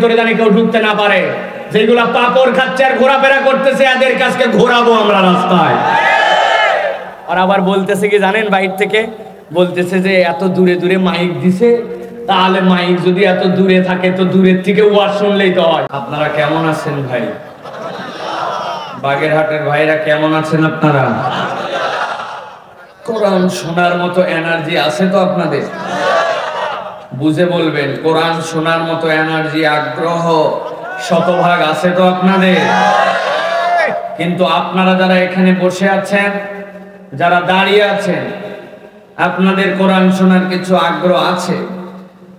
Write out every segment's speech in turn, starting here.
ভিতরে জানি কেউ ঢুকতে না পারে। যেগুলা পাপড় খাচ্ছে আর ঘোরাফেরা করতেছে এদের কাছকে ঘোরাবো আমরা রাস্তায়। আর আবার বলতেছে কি জানেন, বাইরে থেকে বলতেছে যে এত দূরে দূরে মাইক দিছে, তাহলে মাইক যদি এত দূরে থাকে তো দূরের থেকে ওয়াজ শুনলেই তো হয়। আপনারা কেমন আছেন ভাই? বাগেরহাটের ভাইরা কেমন আছেন আপনারা? কোরআন শোনার মতো এনার্জি আছে তো আপনাদের? বুঝে বলবেন, কোরআন শোনার মতো এনার্জি, আগ্রহ শতভাগ আছে তো আপনাদের? কিন্তু আপনারা যারা এখানে বসে আছেন, যারা দাঁড়িয়ে আছেন, আপনাদের কোরআন শোনার কিছু আগ্রহ আছে,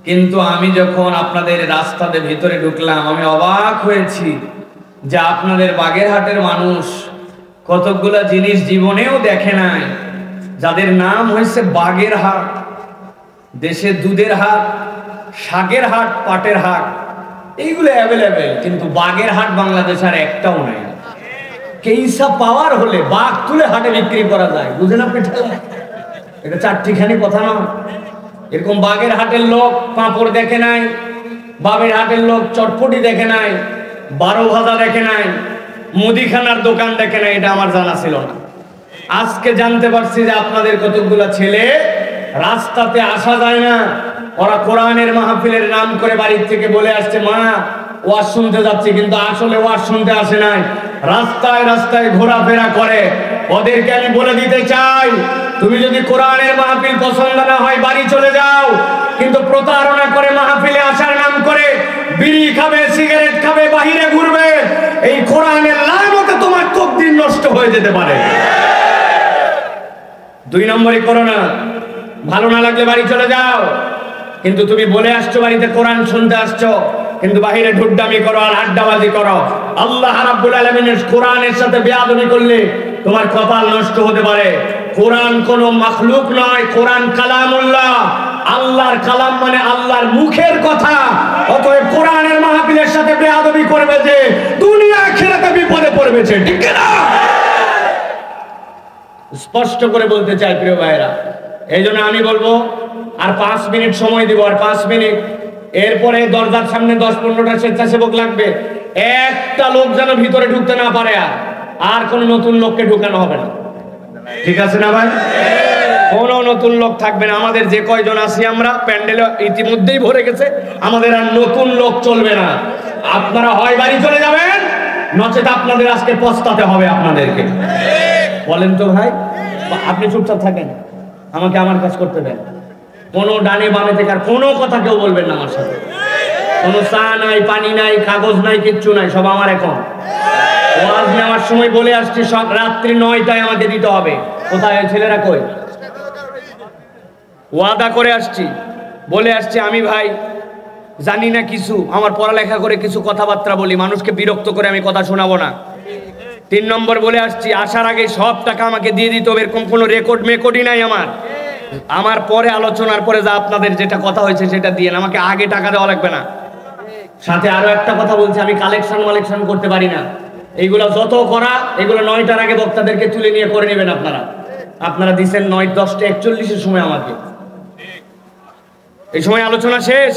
কিন্তু আমি যখন আপনাদের রাস্তাতে ভিতরে ঢুকলাম আমি অবাক হয়েছি যে আপনাদের বাগেরহাটের মানুষ কতগুলা জিনিস জীবনেও দেখে নাই, যাদের নাম হয়েছে বাগেরহাট। দেশে দুধের হাট, শাকের হাট, পাটের হাট, এইগুলো অ্যাভেলেবেল, কিন্তু বাগেরহাট বাংলাদেশ আর একটাও নাই। কেইসা পাওয়ার হলে বাঘ তুলে হাটে বিক্রি করা যায়, বুঝেন আপনি? এটা চারটিখানি কথা না। এরকম বাগের হাটের লোক পাঁপড় দেখে নাই, বাবের হাটের লোক চটপটি দেখে নাই, 12 ভাজা দেখে নাই, মুদিখানার দোকান দেখে নাই, এটা আমার জানা ছিল না। আজকে জানতে পারছি যে আপনাদের কতগুলা ছেলে রাস্তাতে আসা যায় না, ওরা কোরআনের মাহফিলের নাম করে বাড়ির থেকে বলে আসছে মা ওয়াজ শুনতে যাচ্ছি, কিন্তু আসলে ওয়াজ শুনতে আসে নাই, রাস্তায় রাস্তায় ঘোরাফেরা করে। ওদেরকে আমি বলে দিতে চাই, তুমি যদি কোরআনের মাহফিল পছন্দ না হয় বাড়ি চলে যাও, কিন্তু প্রতারণা করে মাহফিলে আসার নাম করে বিড়ি খাবে, সিগারেট খাবে, বাহিরে ঘুরবে, এই কোরআনের লানতে তোমার তকদির নষ্ট হয়ে যেতে পারে। 2 নম্বরই করো না, ভালো না লাগলে বাড়ি চলে যাও, কিন্তু তুমি বলে আসছো বাড়িতে কোরআন শুনতে আসছো, কিন্তু বাহিরে ঢুড্ডামি করো আর আড্ডাবাজি করো। আল্লাহ রাব্বুল আলামিনের কোরআনের সাথে বেয়াদবি করলে তোমার কপাল নষ্ট হতে পারে। কোরআন কোনো মাখলুক নয়, কোরআন কালামুল্লাহ, আল্লাহর কালাম মানে আল্লাহর মুখের কথা। অতএব কোরআনের মাহফিলের সাথে বেয়াদবি করবে যে দুনিয়া আখিরাতে বিপদে পড়বে, ঠিক না? স্পষ্ট করে বলতে চাই প্রিয় ভাইরা। এই জন্য আমি বলবো আর 5 মিনিট সময় দিব, আর 5 মিনিট, এরপরে দরজার সামনে 10-15টা স্বেচ্ছাসেবক লাগবে। একটা লোক যেন ভিতরে ঢুকতে না পারে, আর কোন নতুন লোককে ঢুকানো হবে না, ঠিক আছে না ভাই? কোন নতুন লোক থাকবে না। আমাদের যে কয়জন আছি আমরা প্যান্ডেলে ইতিমধ্যেই ভরে গেছে, আমাদের আর নতুন লোক চলবে না। আপনারা হয় বাড়ি চলে যাবেন, নচেত আপনাদের আজকে পস্তাতে হবে আপনাদেরকে। বলেন তো ভাই, আপনি চুপচাপ থাকেন, আমাকে আমার কাজ করতে দেন। কোনো ডানে বামে থেকে আর কোনো কথা কেউ বলবেন না আমার সাথে। কোনো চা নাই, পানি নাই, কাগজ নাই, কিচ্ছু নাই, সব আমার। এখন ওয়াজ নেওয়ার সময় বলে আসছি সব রাত্রি 9টায় আমাকে দিতে হবে। কোথায় ছেলেরা কই? ওয়াদা করে আসছি, বলে আসছি আমি ভাই জানি না কিছু, আমার পড়ালেখা করে কিছু কথাবার্তা বলি, মানুষকে বিরক্ত করে আমি কথা শোনাবো না। 3 নম্বর বলে আসছি, আসার আগে সব টাকা আমাকে দিয়ে দিতে হবে, এরকম কোনো রেকর্ডই নাই আমার পরে আলোচনার পরে যা আপনাদের যেটা কথা হয়েছে সেটা দিয়ে, আমাকে আগে টাকা দেওয়া লাগবে না। সাথে আরো একটা কথা বলছি, আমি কালেকশন করতে পারি না। এইগুলো যত করা, এগুলো 9টার আগে বক্তাদেরকে তুলে নিয়ে করে নেবেন। আপনারা দিচ্ছেন 9:10:41 সময় আমাকে, এই সময় আলোচনা শেষ।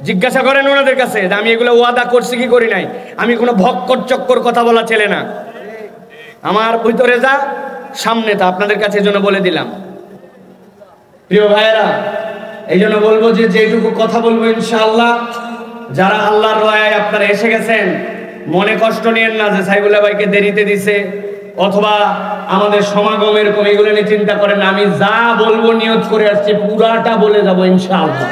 জিজ্ঞাসা করেন ওনাদের কাছে যে আমি এগুলো ওয়াদা করছি কি করি নাই। আমি কোনো ভক্কর চক্কর কথা বলা ছেলে না, আমার ভিতরে যা সামনে তা আপনাদের কাছে জন্য বলে দিলাম। প্রিয় ভাইয়েরা, এই জন্য বলবো যে যেটুকু কথা বলবো ইনশাআল্লাহ, যারা আল্লাহর দয়ায় আপনারা এসে গেছেন, মনে কষ্ট নিয়েন না যে সাইবুল্লাহ ভাইকে দেরিতে দিছে অথবা আমাদের সমাগম এরকম, এগুলো নিয়ে চিন্তা করেন না। আমি যা বলবো নিয়ত করে আসছি পুরাটা বলে যাবো ইনশাআল্লাহ,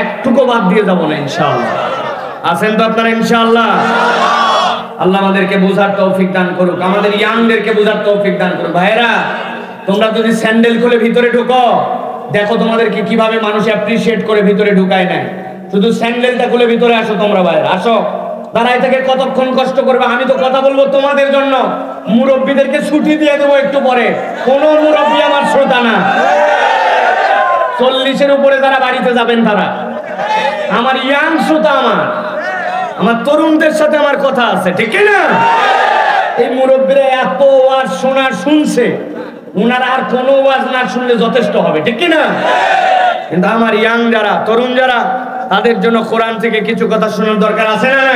একটুকু বাদ দিয়ে যাবো না ইনশাআল্লাহ। আছেন তো আপনারা ইনশাআল্লাহ? আল্লাহ আমাদেরকে বোঝার তৌফিক দান করুক, আমাদের ইয়াংদেরকে বোঝার তৌফিক দান করুক। ভাইরা, তোমরা যদি স্যান্ডেল খুলে ভিতরে ঢুকো, দেখো তোমাদেরকে কিভাবে মানুষ অ্যাপ্রিশিয়েট করে ভিতরে ঢুকায় নাই। শুধু স্যান্ডেলটা খুলে ভিতরে আসো তোমরা ভাইরা, আসো। দাঁড়াই থেকে কতক্ষণ কষ্ট করবে? আমি তো কথা বলবো তোমাদের জন্য, মুরব্বীদেরকে ছুটি দিয়ে দেবো একটু পরে। কোন মুরব্বী আমার শ্রোতা না, 40-এর উপরে যারা বাড়িতে যাবেন তারা আমার ইয়াং শ্রোতা, আমার তরুণদের সাথে আমার কথা আছে, ঠিক না? এই মুরব্বীরা এত ওয়াজ শুনছে, উনারা আর কোনো ওয়াজ না শুনলে যথেষ্ট হবে, ঠিক না? কিন্তু আমার ইয়াং যারা, তরুণ যারা, তাদের জন্য কোরআন থেকে কিছু কথা শোনার দরকার আছে না?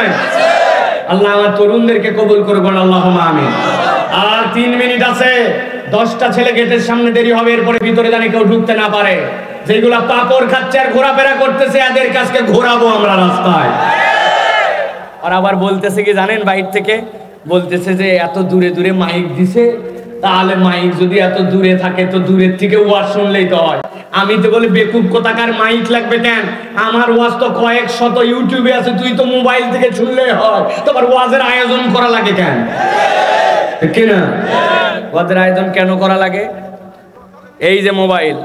আল্লাহ আমার তরুণদেরকে কবুল করবেন, আল্লাহুম্মা আমিন। আর 3 মিনিট আছে। 10টা ছেলে গেটের সামনে দেরি হবে, এরপরে ভিতরে জানি কেউ ঢুকতে না পারে। যেগুলা পাপড় খাচ্ছে আর ঘোরাফেরা করতেছে, এদের কাছকে ঘোরাবো আমরা রাস্তায়। আর আবার বলতেছে কি জানেন, বাইর থেকে বলতেছে যে এত দূরে দূরে মাইক দিছে, তাহলে মাইক যদি এত দূরে থাকে তো দূরের থেকে ওয়াজ শুনলেই তো হয়। আমি তো বলি বেকুব কোথাকার, মাইক লাগবে কেন? আমার ওয়াজ তো কয়েক শত ইউটিউবে আছে, তুই তো মোবাইল থেকে শুনলেই হয়, তোমার ওয়াজের আয়োজন করা লাগে কেন? ঠিক না? ওয়াজের আয়োজন কেন করা লাগে? এই যে মোবাইল,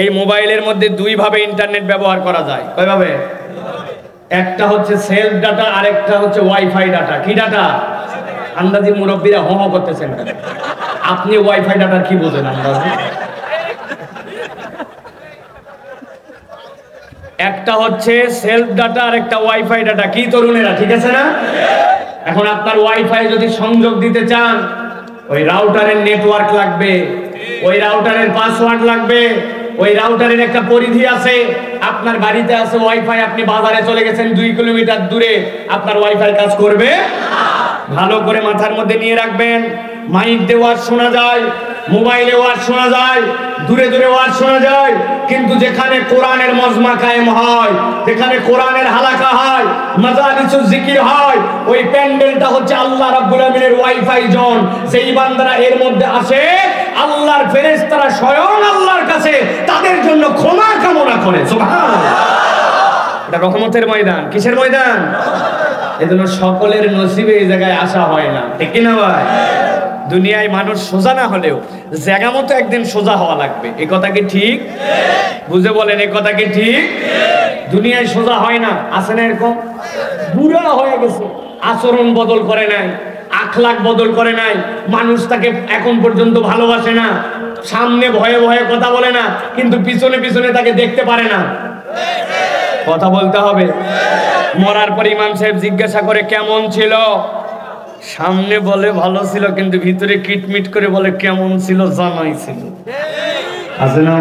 এই মোবাইলের মধ্যে 2 ভাবে ইন্টারনেট ব্যবহার করা যায়। কয় ভাবে? একটা হচ্ছে সেলফ ডাটা, আরেকটা হচ্ছে ওয়াইফাই ডাটা। কি ডাটা? আন্দাজি মুরব্বীরা হো করতেছেন, আপনি ওয়াইফাই ডাটা কি বোঝেন আন্দাজি? একটা হচ্ছে সেলফ ডাটা আর একটা ওয়াইফাই ডাটা। কি তরুণেরা, ঠিক আছে না? এখন আপনার ওয়াইফাই যদি সংযোগ দিতে চান, ওই রাউটারের নেটওয়ার্ক লাগবে, ওই রাউটারের পাসওয়ার্ড লাগবে, ওই রাউটারের একটা পরিধি আছে। আপনার বাড়িতে আছে ওয়াইফাই, আপনি বাজারে চলে গেছেন 2 কিলোমিটার দূরে, আপনার ওয়াইফাই কাজ করবে? ভালো করে মাথার মধ্যে নিয়ে রাখবেন। মাইক দিয়ে ওয়াজ শোনা যায়, মোবাইলে ওয়াজ শোনা যায়, দূরে দূরে ওয়াজ শোনা যায়, কিন্তু যেখানে কোরআনের মজমা কায়েম হয়, যেখানে কোরআনের হালাকা হয়, মাজালিসুল জিকির হয়, ওই প্যান্ডেলটা হচ্ছে আল্লাহ রাব্বুল আমিনের ওয়াইফাই জোন। সেই বান্দারা এর মধ্যে আসে, আল্লাহর ফেরেশতারা স্বয়ং আল্লাহর কাছে তাদের জন্য ক্ষমা কামনা করে। সুবহানাল্লাহ। এটা রহমতের ময়দান। কিসের ময়দান? এজন্য সকলের নসিবে এই জায়গায় আসা হয় না, ঠিক কি না ভাই? দুনিয়ায় মানুষ সোজা না হলেও জায়গা মতো একদিন সোজা হওয়া লাগবে। এই কথা কি ঠিক? বুঝে বলেন, এই কথা কি ঠিক? দুনিয়ায় সোজা হয় না, আছে না এরকম? বুড়া হয়ে গেছে, আচরণ বদল করে নাই, আখলাক বদল করে নাই, মানুষ তাকে এখন পর্যন্ত ভালোবাসে না, সামনে ভয়ে ভয়ে কথা বলে না, কিন্তু পিছনে পিছনে তাকে দেখতে পারে না। কথা বলতে হবে। মরার পর ইমাম সাহেব জিজ্ঞাসা করে কেমন ছিল, সামনে বলে ভালো ছিল, কিন্তু ভিতরে কিটমিট করে বলে কেমন ছিল জানাই ছিল। আছে না?